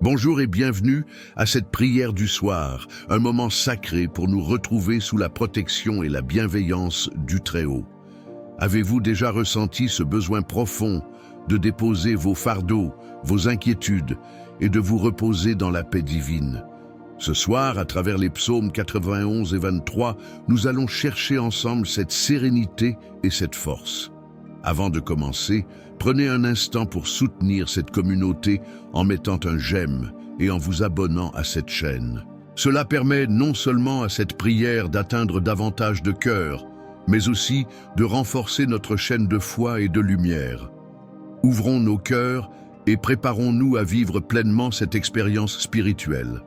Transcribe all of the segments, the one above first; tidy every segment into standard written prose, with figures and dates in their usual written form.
Bonjour et bienvenue à cette prière du soir, un moment sacré pour nous retrouver sous la protection et la bienveillance du Très-Haut. Avez-vous déjà ressenti ce besoin profond de déposer vos fardeaux, vos inquiétudes et de vous reposer dans la paix divine? Ce soir, à travers les psaumes 91 et 23, nous allons chercher ensemble cette sérénité et cette force. Avant de commencer, prenez un instant pour soutenir cette communauté en mettant un j'aime et en vous abonnant à cette chaîne. Cela permet non seulement à cette prière d'atteindre davantage de cœurs, mais aussi de renforcer notre chaîne de foi et de lumière. Ouvrons nos cœurs et préparons-nous à vivre pleinement cette expérience spirituelle.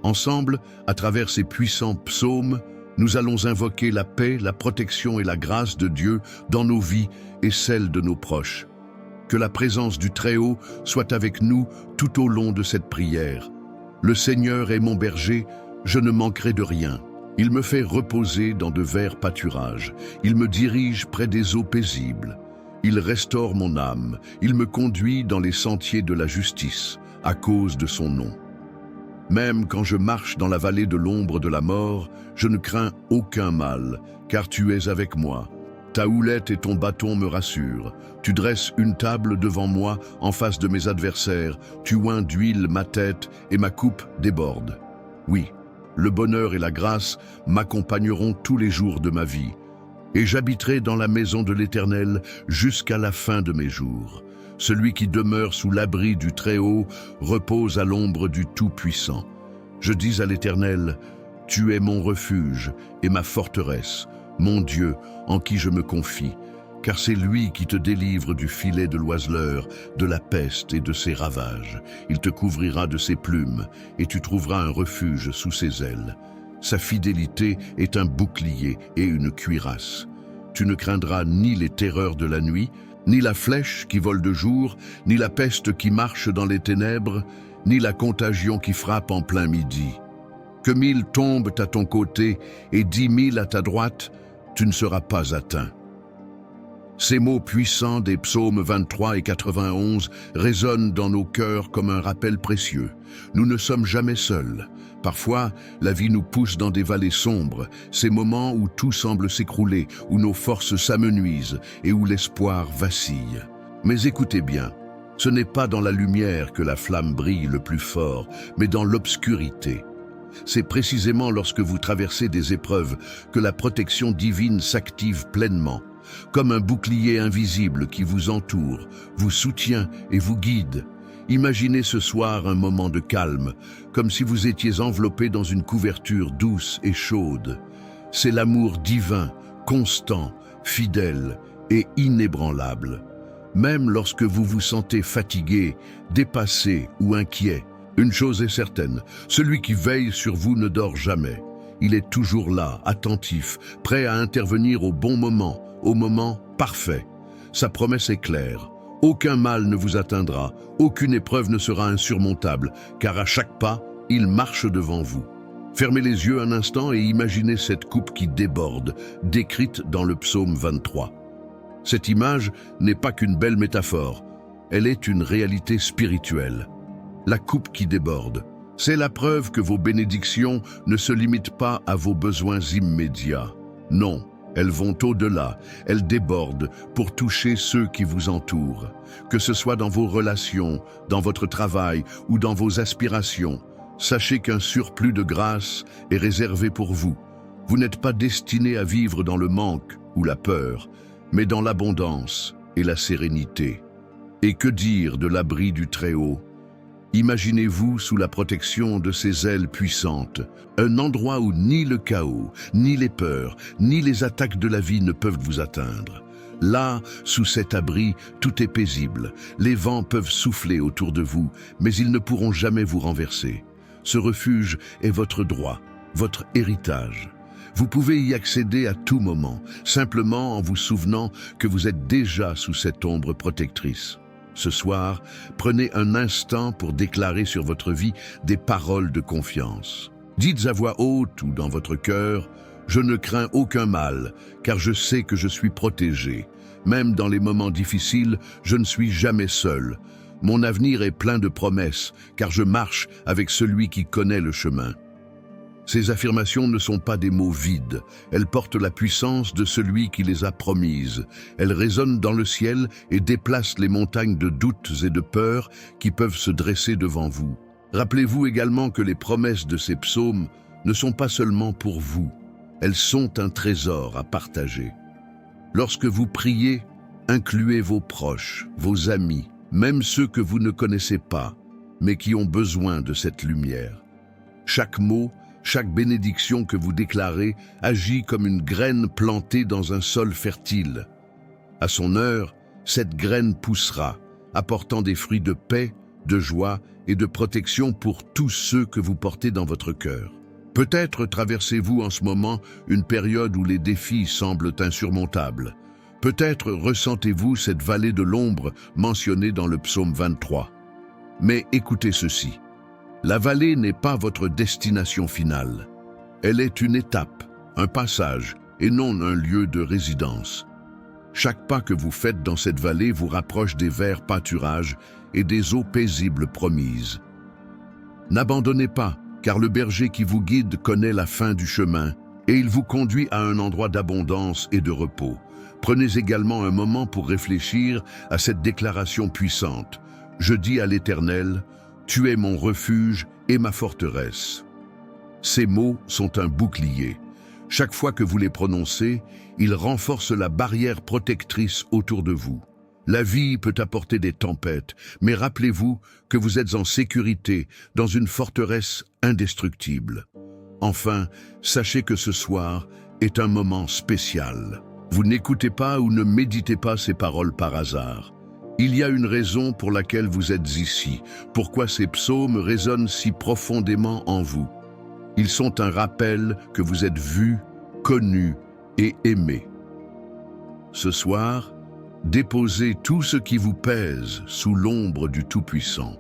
Ensemble, à travers ces puissants psaumes, nous allons invoquer la paix, la protection et la grâce de Dieu dans nos vies et celles de nos proches. Que la présence du Très-Haut soit avec nous tout au long de cette prière. Le Seigneur est mon berger, je ne manquerai de rien. Il me fait reposer dans de verts pâturages. Il me dirige près des eaux paisibles. Il restaure mon âme. Il me conduit dans les sentiers de la justice, à cause de son nom. Même quand je marche dans la vallée de l'ombre de la mort, je ne crains aucun mal, car tu es avec moi. Ta houlette et ton bâton me rassurent. Tu dresses une table devant moi en face de mes adversaires. Tu oins d'huile ma tête et ma coupe déborde. Oui, le bonheur et la grâce m'accompagneront tous les jours de ma vie. Et j'habiterai dans la maison de l'Éternel jusqu'à la fin de mes jours. Celui qui demeure sous l'abri du Très-Haut repose à l'ombre du Tout-Puissant. Je dis à l'Éternel, « Tu es mon refuge et ma forteresse, mon Dieu en qui je me confie, car c'est lui qui te délivre du filet de l'oiseleur, de la peste et de ses ravages. Il te couvrira de ses plumes et tu trouveras un refuge sous ses ailes. Sa fidélité est un bouclier et une cuirasse. Tu ne craindras ni les terreurs de la nuit, ni la flèche qui vole de jour, ni la peste qui marche dans les ténèbres, ni la contagion qui frappe en plein midi. Que 1000 tombent à ton côté et 10 000 à ta droite, tu ne seras pas atteint. » Ces mots puissants des psaumes 23 et 91 résonnent dans nos cœurs comme un rappel précieux. Nous ne sommes jamais seuls. Parfois, la vie nous pousse dans des vallées sombres, ces moments où tout semble s'écrouler, où nos forces s'amenuisent et où l'espoir vacille. Mais écoutez bien, ce n'est pas dans la lumière que la flamme brille le plus fort, mais dans l'obscurité. C'est précisément lorsque vous traversez des épreuves que la protection divine s'active pleinement, comme un bouclier invisible qui vous entoure, vous soutient et vous guide. Imaginez ce soir un moment de calme, comme si vous étiez enveloppé dans une couverture douce et chaude. C'est l'amour divin, constant, fidèle et inébranlable. Même lorsque vous vous sentez fatigué, dépassé ou inquiet, une chose est certaine, celui qui veille sur vous ne dort jamais. Il est toujours là, attentif, prêt à intervenir au moment parfait. Sa promesse est claire. Aucun mal ne vous atteindra, aucune épreuve ne sera insurmontable, car à chaque pas, il marche devant vous. Fermez les yeux un instant et imaginez cette coupe qui déborde, décrite dans le psaume 23. Cette image n'est pas qu'une belle métaphore, elle est une réalité spirituelle. La coupe qui déborde, c'est la preuve que vos bénédictions ne se limitent pas à vos besoins immédiats. Non. Elles vont au-delà, elles débordent pour toucher ceux qui vous entourent. Que ce soit dans vos relations, dans votre travail ou dans vos aspirations, sachez qu'un surplus de grâce est réservé pour vous. Vous n'êtes pas destiné à vivre dans le manque ou la peur, mais dans l'abondance et la sérénité. Et que dire de l'abri du Très-Haut? Imaginez-vous sous la protection de ses ailes puissantes, un endroit où ni le chaos, ni les peurs, ni les attaques de la vie ne peuvent vous atteindre. Là, sous cet abri, tout est paisible. Les vents peuvent souffler autour de vous, mais ils ne pourront jamais vous renverser. Ce refuge est votre droit, votre héritage. Vous pouvez y accéder à tout moment, simplement en vous souvenant que vous êtes déjà sous cette ombre protectrice. Ce soir, prenez un instant pour déclarer sur votre vie des paroles de confiance. Dites à voix haute ou dans votre cœur, « Je ne crains aucun mal, car je sais que je suis protégé. Même dans les moments difficiles, je ne suis jamais seul. Mon avenir est plein de promesses, car je marche avec celui qui connaît le chemin. Ces affirmations ne sont pas des mots vides, elles portent la puissance de celui qui les a promises. Elles résonnent dans le ciel et déplacent les montagnes de doutes et de peurs qui peuvent se dresser devant vous. Rappelez-vous également que les promesses de ces psaumes ne sont pas seulement pour vous, elles sont un trésor à partager. Lorsque vous priez, incluez vos proches, vos amis, même ceux que vous ne connaissez pas, mais qui ont besoin de cette lumière. Chaque mot, chaque bénédiction que vous déclarez agit comme une graine plantée dans un sol fertile. À son heure, cette graine poussera, apportant des fruits de paix, de joie et de protection pour tous ceux que vous portez dans votre cœur. Peut-être traversez-vous en ce moment une période où les défis semblent insurmontables. Peut-être ressentez-vous cette vallée de l'ombre mentionnée dans le psaume 23. Mais écoutez ceci. La vallée n'est pas votre destination finale. Elle est une étape, un passage, et non un lieu de résidence. Chaque pas que vous faites dans cette vallée vous rapproche des verts pâturages et des eaux paisibles promises. N'abandonnez pas, car le berger qui vous guide connaît la fin du chemin, et il vous conduit à un endroit d'abondance et de repos. Prenez également un moment pour réfléchir à cette déclaration puissante. Je dis à l'Éternel, tu es mon refuge et ma forteresse. Ces mots sont un bouclier. Chaque fois que vous les prononcez, ils renforcent la barrière protectrice autour de vous. La vie peut apporter des tempêtes, mais rappelez-vous que vous êtes en sécurité dans une forteresse indestructible. Enfin, sachez que ce soir est un moment spécial. Vous n'écoutez pas ou ne méditez pas ces paroles par hasard. Il y a une raison pour laquelle vous êtes ici, pourquoi ces psaumes résonnent si profondément en vous. Ils sont un rappel que vous êtes vu, connu et aimé. Ce soir, déposez tout ce qui vous pèse sous l'ombre du Tout-Puissant.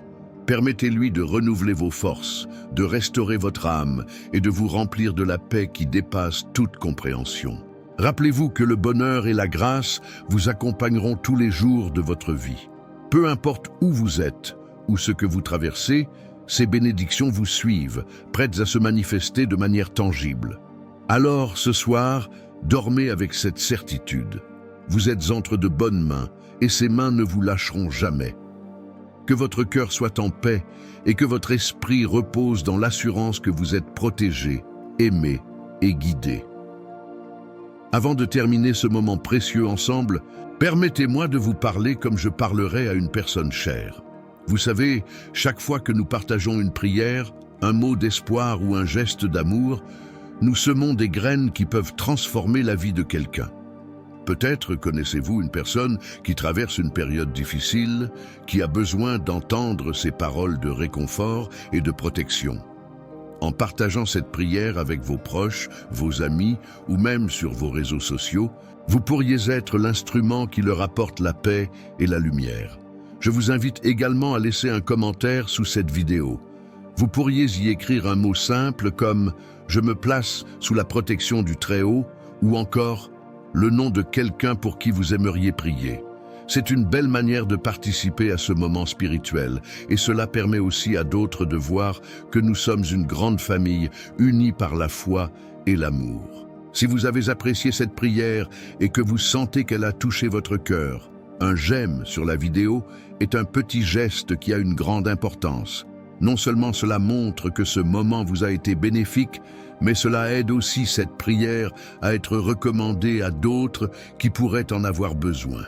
Permettez-lui de renouveler vos forces, de restaurer votre âme et de vous remplir de la paix qui dépasse toute compréhension. Rappelez-vous que le bonheur et la grâce vous accompagneront tous les jours de votre vie. Peu importe où vous êtes ou ce que vous traversez, ces bénédictions vous suivent, prêtes à se manifester de manière tangible. Alors, ce soir, dormez avec cette certitude. Vous êtes entre de bonnes mains et ces mains ne vous lâcheront jamais. Que votre cœur soit en paix et que votre esprit repose dans l'assurance que vous êtes protégé, aimé et guidé. Avant de terminer ce moment précieux ensemble, permettez-moi de vous parler comme je parlerais à une personne chère. Vous savez, chaque fois que nous partageons une prière, un mot d'espoir ou un geste d'amour, nous semons des graines qui peuvent transformer la vie de quelqu'un. Peut-être connaissez-vous une personne qui traverse une période difficile, qui a besoin d'entendre ces paroles de réconfort et de protection. En partageant cette prière avec vos proches, vos amis ou même sur vos réseaux sociaux, vous pourriez être l'instrument qui leur apporte la paix et la lumière. Je vous invite également à laisser un commentaire sous cette vidéo. Vous pourriez y écrire un mot simple comme « Je me place sous la protection du Très-Haut » ou encore « Le nom de quelqu'un pour qui vous aimeriez prier ». C'est une belle manière de participer à ce moment spirituel et cela permet aussi à d'autres de voir que nous sommes une grande famille unie par la foi et l'amour. Si vous avez apprécié cette prière et que vous sentez qu'elle a touché votre cœur, un j'aime sur la vidéo est un petit geste qui a une grande importance. Non seulement cela montre que ce moment vous a été bénéfique, mais cela aide aussi cette prière à être recommandée à d'autres qui pourraient en avoir besoin.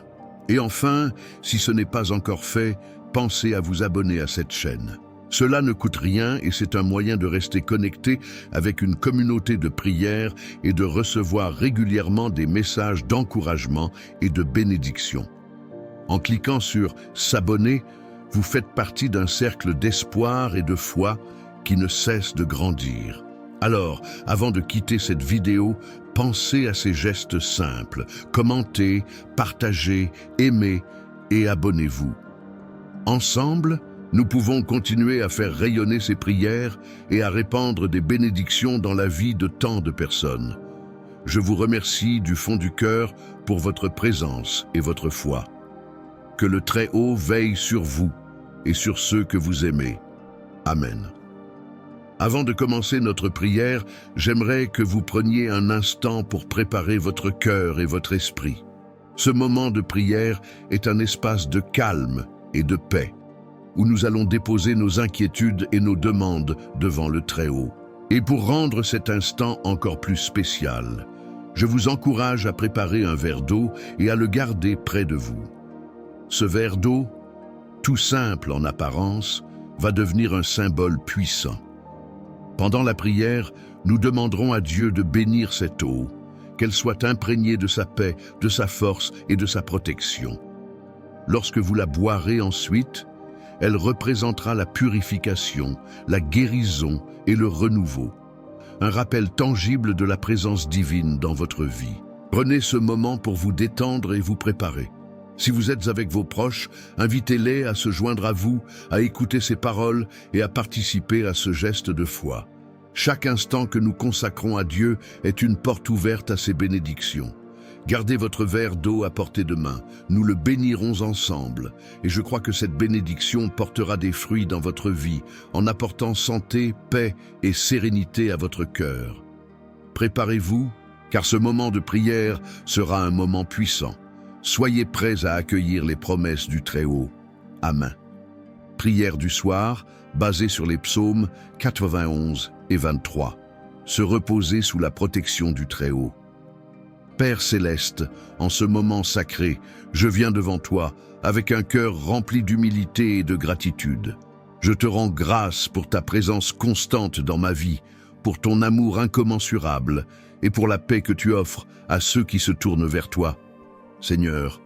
Et enfin, si ce n'est pas encore fait, pensez à vous abonner à cette chaîne. Cela ne coûte rien et c'est un moyen de rester connecté avec une communauté de prière et de recevoir régulièrement des messages d'encouragement et de bénédiction. En cliquant sur « S'abonner », vous faites partie d'un cercle d'espoir et de foi qui ne cesse de grandir. Alors, avant de quitter cette vidéo, pensez à ces gestes simples. Commentez, partagez, aimez et abonnez-vous. Ensemble, nous pouvons continuer à faire rayonner ces prières et à répandre des bénédictions dans la vie de tant de personnes. Je vous remercie du fond du cœur pour votre présence et votre foi. Que le Très-Haut veille sur vous, et sur ceux que vous aimez. Amen. Avant de commencer notre prière, j'aimerais que vous preniez un instant pour préparer votre cœur et votre esprit. Ce moment de prière est un espace de calme et de paix, où nous allons déposer nos inquiétudes et nos demandes devant le Très-Haut. Et pour rendre cet instant encore plus spécial, je vous encourage à préparer un verre d'eau et à le garder près de vous. Ce verre d'eau, tout simple en apparence, va devenir un symbole puissant. Pendant la prière, nous demanderons à Dieu de bénir cette eau, qu'elle soit imprégnée de sa paix, de sa force et de sa protection. Lorsque vous la boirez ensuite, elle représentera la purification, la guérison et le renouveau. Un rappel tangible de la présence divine dans votre vie. Prenez ce moment pour vous détendre et vous préparer. Si vous êtes avec vos proches, invitez-les à se joindre à vous, à écouter ces paroles et à participer à ce geste de foi. Chaque instant que nous consacrons à Dieu est une porte ouverte à ses bénédictions. Gardez votre verre d'eau à portée de main, nous le bénirons ensemble, et je crois que cette bénédiction portera des fruits dans votre vie, en apportant santé, paix et sérénité à votre cœur. Préparez-vous, car ce moment de prière sera un moment puissant. Soyez prêts à accueillir les promesses du Très-Haut. Amen. Prière du soir, basée sur les psaumes 91 et 23. Se reposer sous la protection du Très-Haut. Père céleste, en ce moment sacré, je viens devant toi avec un cœur rempli d'humilité et de gratitude. Je te rends grâce pour ta présence constante dans ma vie, pour ton amour incommensurable et pour la paix que tu offres à ceux qui se tournent vers toi. Seigneur,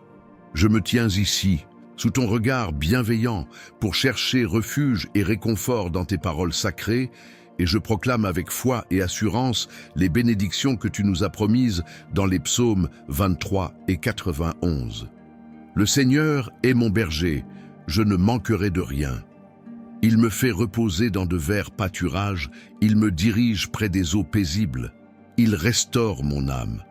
je me tiens ici, sous ton regard bienveillant, pour chercher refuge et réconfort dans tes paroles sacrées, et je proclame avec foi et assurance les bénédictions que tu nous as promises dans les psaumes 23 et 91. Le Seigneur est mon berger, je ne manquerai de rien. Il me fait reposer dans de verts pâturages, il me dirige près des eaux paisibles, il restaure mon âme.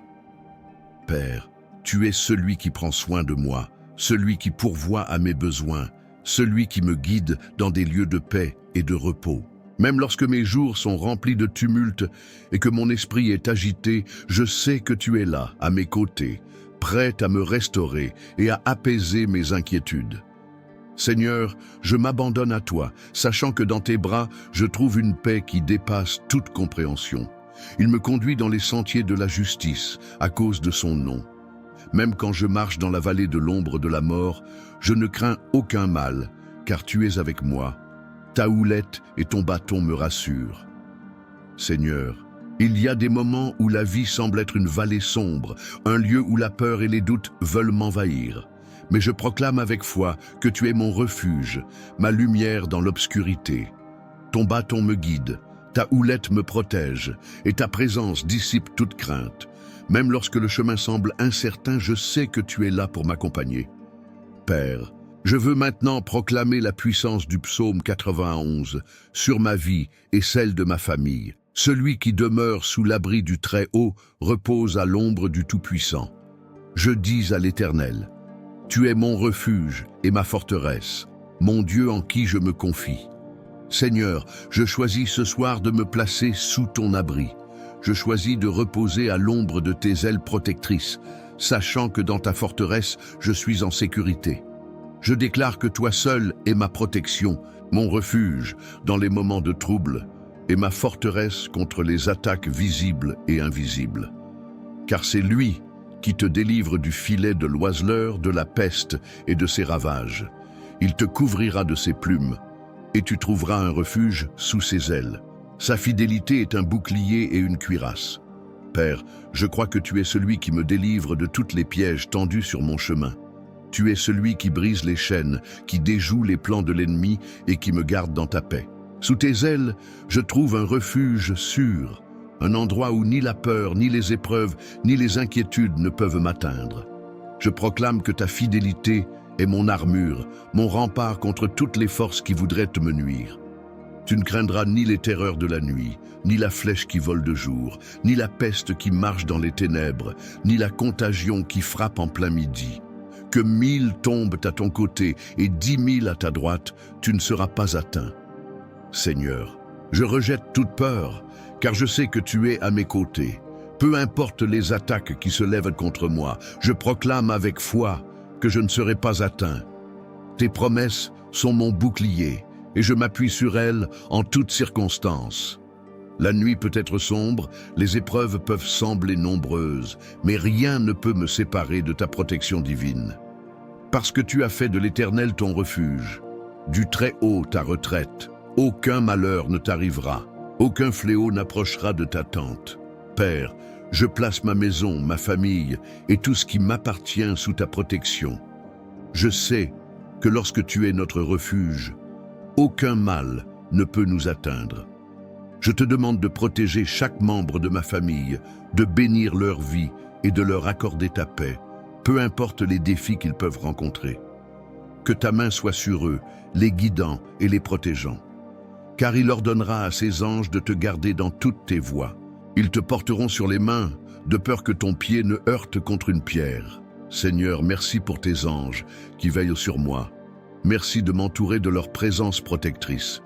Père, tu es celui qui prend soin de moi, celui qui pourvoit à mes besoins, celui qui me guide dans des lieux de paix et de repos. Même lorsque mes jours sont remplis de tumulte et que mon esprit est agité, je sais que tu es là, à mes côtés, prêt à me restaurer et à apaiser mes inquiétudes. Seigneur, je m'abandonne à toi, sachant que dans tes bras, je trouve une paix qui dépasse toute compréhension. Il me conduit dans les sentiers de la justice, à cause de son nom. Même quand je marche dans la vallée de l'ombre de la mort, je ne crains aucun mal, car tu es avec moi. Ta houlette et ton bâton me rassurent. Seigneur, il y a des moments où la vie semble être une vallée sombre, un lieu où la peur et les doutes veulent m'envahir. Mais je proclame avec foi que tu es mon refuge, ma lumière dans l'obscurité. Ton bâton me guide, ta houlette me protège, et ta présence dissipe toute crainte. Même lorsque le chemin semble incertain, je sais que tu es là pour m'accompagner. Père, je veux maintenant proclamer la puissance du psaume 91 sur ma vie et celle de ma famille. Celui qui demeure sous l'abri du Très-Haut repose à l'ombre du Tout-Puissant. Je dis à l'Éternel, tu es mon refuge et ma forteresse, mon Dieu en qui je me confie. Seigneur, je choisis ce soir de me placer sous ton abri. Je choisis de reposer à l'ombre de tes ailes protectrices, sachant que dans ta forteresse, je suis en sécurité. Je déclare que toi seul es ma protection, mon refuge dans les moments de trouble, et ma forteresse contre les attaques visibles et invisibles. Car c'est lui qui te délivre du filet de l'oiseleur, de la peste et de ses ravages. Il te couvrira de ses plumes, et tu trouveras un refuge sous ses ailes. Sa fidélité est un bouclier et une cuirasse. Père, je crois que tu es celui qui me délivre de toutes les pièges tendus sur mon chemin. Tu es celui qui brise les chaînes, qui déjoue les plans de l'ennemi et qui me garde dans ta paix. Sous tes ailes, je trouve un refuge sûr, un endroit où ni la peur, ni les épreuves, ni les inquiétudes ne peuvent m'atteindre. Je proclame que ta fidélité est mon armure, mon rempart contre toutes les forces qui voudraient te me nuire. Tu ne craindras ni les terreurs de la nuit, ni la flèche qui vole de jour, ni la peste qui marche dans les ténèbres, ni la contagion qui frappe en plein midi. Que 1000 tombent à ton côté et 10 000 à ta droite, tu ne seras pas atteint. Seigneur, je rejette toute peur, car je sais que tu es à mes côtés. Peu importe les attaques qui se lèvent contre moi, je proclame avec foi que je ne serai pas atteint. Tes promesses sont mon bouclier, et je m'appuie sur elles en toutes circonstances. La nuit peut être sombre, les épreuves peuvent sembler nombreuses, mais rien ne peut me séparer de ta protection divine. Parce que tu as fait de l'Éternel ton refuge, du Très-Haut ta retraite, aucun malheur ne t'arrivera, aucun fléau n'approchera de ta tente. Père, je place ma maison, ma famille et tout ce qui m'appartient sous ta protection. Je sais que lorsque tu es notre refuge, aucun mal ne peut nous atteindre. Je te demande de protéger chaque membre de ma famille, de bénir leur vie et de leur accorder ta paix, peu importe les défis qu'ils peuvent rencontrer. Que ta main soit sur eux, les guidant et les protégeant. Car il ordonnera à ses anges de te garder dans toutes tes voies. Ils te porteront sur les mains, de peur que ton pied ne heurte contre une pierre. Seigneur, merci pour tes anges qui veillent sur moi. Merci de m'entourer de leur présence protectrice.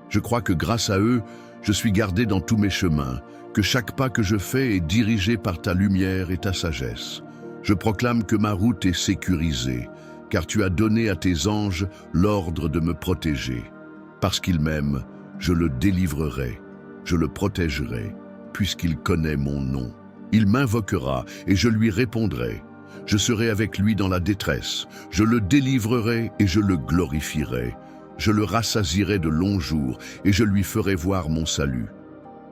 Je crois que grâce à eux, je suis gardé dans tous mes chemins, que chaque pas que je fais est dirigé par ta lumière et ta sagesse. Je proclame que ma route est sécurisée, car tu as donné à tes anges l'ordre de me protéger. Parce qu'il m'aime, je le délivrerai, je le protégerai, puisqu'il connaît mon nom. Il m'invoquera et je lui répondrai. Je serai avec lui dans la détresse, je le délivrerai et je le glorifierai. Je le rassasierai de longs jours et je lui ferai voir mon salut.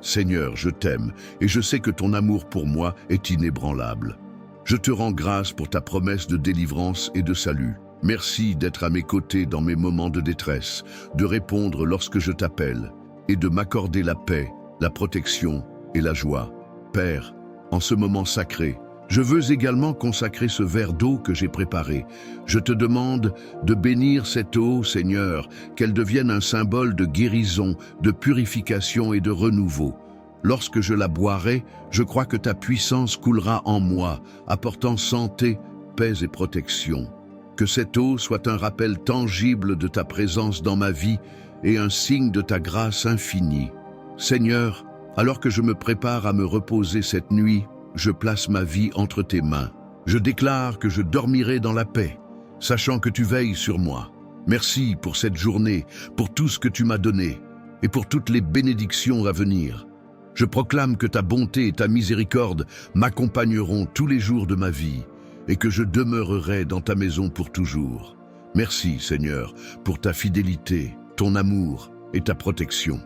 Seigneur, je t'aime et je sais que ton amour pour moi est inébranlable. Je te rends grâce pour ta promesse de délivrance et de salut. Merci d'être à mes côtés dans mes moments de détresse, de répondre lorsque je t'appelle et de m'accorder la paix, la protection et la joie. Père, en ce moment sacré, je veux également consacrer ce verre d'eau que j'ai préparé. Je te demande de bénir cette eau, Seigneur, qu'elle devienne un symbole de guérison, de purification et de renouveau. Lorsque je la boirai, je crois que ta puissance coulera en moi, apportant santé, paix et protection. Que cette eau soit un rappel tangible de ta présence dans ma vie et un signe de ta grâce infinie. Seigneur, alors que je me prépare à me reposer cette nuit, je place ma vie entre tes mains. Je déclare que je dormirai dans la paix, sachant que tu veilles sur moi. Merci pour cette journée, pour tout ce que tu m'as donné et pour toutes les bénédictions à venir. Je proclame que ta bonté et ta miséricorde m'accompagneront tous les jours de ma vie et que je demeurerai dans ta maison pour toujours. Merci, Seigneur, pour ta fidélité, ton amour et ta protection.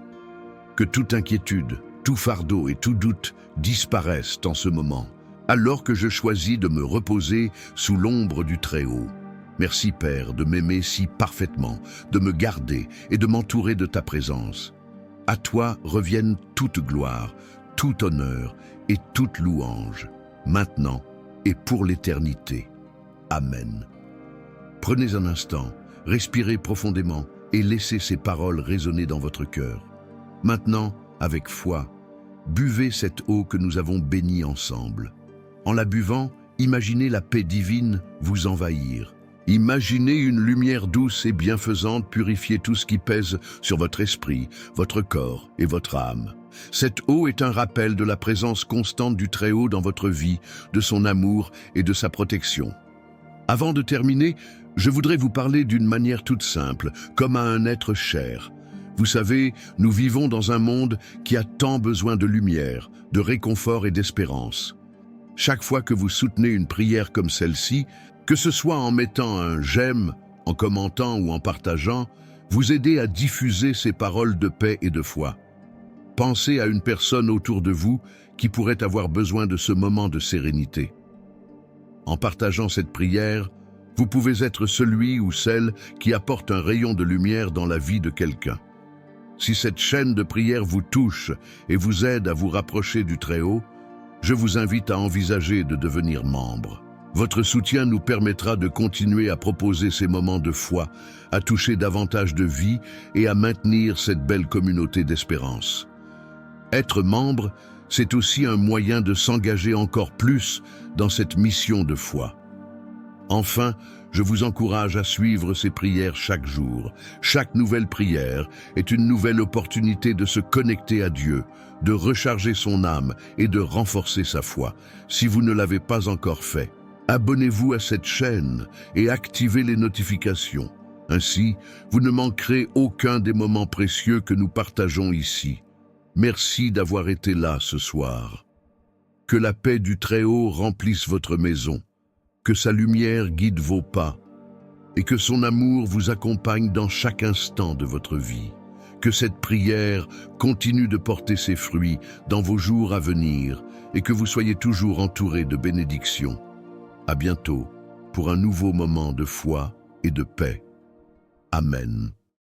Que toute inquiétude, tout fardeau et tout doute disparaissent en ce moment, alors que je choisis de me reposer sous l'ombre du Très-Haut. Merci, Père, de m'aimer si parfaitement, de me garder et de m'entourer de ta présence. À toi reviennent toute gloire, tout honneur et toute louange, maintenant et pour l'éternité. Amen. Prenez un instant, respirez profondément et laissez ces paroles résonner dans votre cœur. Maintenant, avec foi, buvez cette eau que nous avons bénie ensemble. En la buvant, imaginez la paix divine vous envahir. Imaginez une lumière douce et bienfaisante purifier tout ce qui pèse sur votre esprit, votre corps et votre âme. Cette eau est un rappel de la présence constante du Très-Haut dans votre vie, de son amour et de sa protection. Avant de terminer, je voudrais vous parler d'une manière toute simple, comme à un être cher. Vous savez, nous vivons dans un monde qui a tant besoin de lumière, de réconfort et d'espérance. Chaque fois que vous soutenez une prière comme celle-ci, que ce soit en mettant un j'aime, en commentant ou en partageant, vous aidez à diffuser ces paroles de paix et de foi. Pensez à une personne autour de vous qui pourrait avoir besoin de ce moment de sérénité. En partageant cette prière, vous pouvez être celui ou celle qui apporte un rayon de lumière dans la vie de quelqu'un. Si cette chaîne de prière vous touche et vous aide à vous rapprocher du Très-Haut, je vous invite à envisager de devenir membre. Votre soutien nous permettra de continuer à proposer ces moments de foi, à toucher davantage de vie et à maintenir cette belle communauté d'espérance. Être membre, c'est aussi un moyen de s'engager encore plus dans cette mission de foi. Enfin, je vous encourage à suivre ces prières chaque jour. Chaque nouvelle prière est une nouvelle opportunité de se connecter à Dieu, de recharger son âme et de renforcer sa foi. Si vous ne l'avez pas encore fait, abonnez-vous à cette chaîne et activez les notifications. Ainsi, vous ne manquerez aucun des moments précieux que nous partageons ici. Merci d'avoir été là ce soir. Que la paix du Très-Haut remplisse votre maison, que sa lumière guide vos pas et que son amour vous accompagne dans chaque instant de votre vie. Que cette prière continue de porter ses fruits dans vos jours à venir et que vous soyez toujours entourés de bénédictions. À bientôt pour un nouveau moment de foi et de paix. Amen.